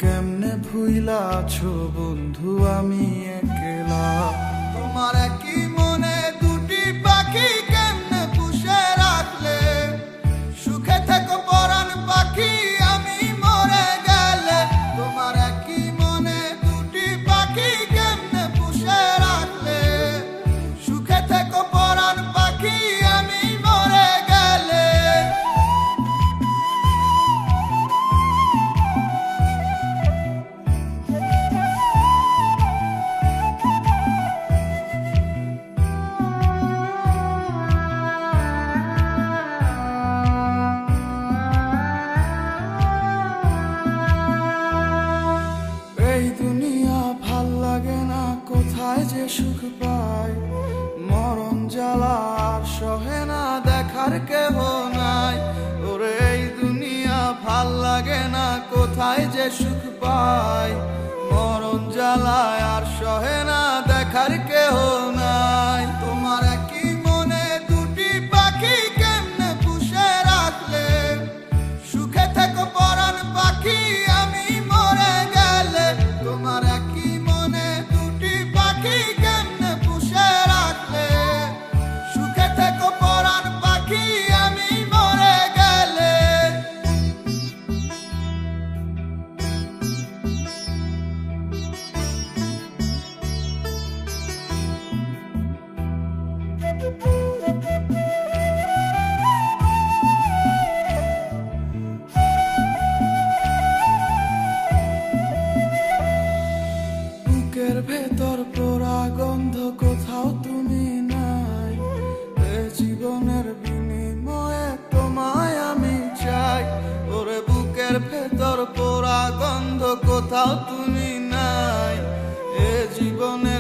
কেমনে ভুইলা আছো বন্ধু আমি একলা। তোমার একই মনে দুটি পাখি কেমনে পুষে রাখলে, সুখে থেকো পরাণ পাখি আমি মরে গেলে। তোমার একই মনে দুটি পাখি কেমনে পুষে রাখলে, সুখে থেকো পরাণ পাখি আমি মরে গেলে। এই দুনিয়া ভাল লাগে না, কোথায় যে সুখ পাই। মরণ জ্বালা আর সহে না, দেখার কেহ নাই। ওরে এই দুনিয়া ভাল লাগে না, কোথায় যে সুখ পাই। মরণ জ্বালা আর সহে না, দেখার কেহ নাই। তোমার একই মনে দুটি পাখি কেমনে পুষে রাখলে, সুখে থেকো পরাণ পাখি আমি মরে গেলে। তোমার একই মনে দুটি পাখি কেমনে পুষে রাখলে, সুখে থেকো পরাণ পাখি আমি মরে গেলে। বুকের ভেতর পোড়া গন্ধ, কোথাও তুমি নাই। এ জীবনের বিনিময়ে তোমায় আমি চাই। ওরে বুকের ভেতর পোড়া গন্ধ, কোথাও তুমি নাই। এ জীবনের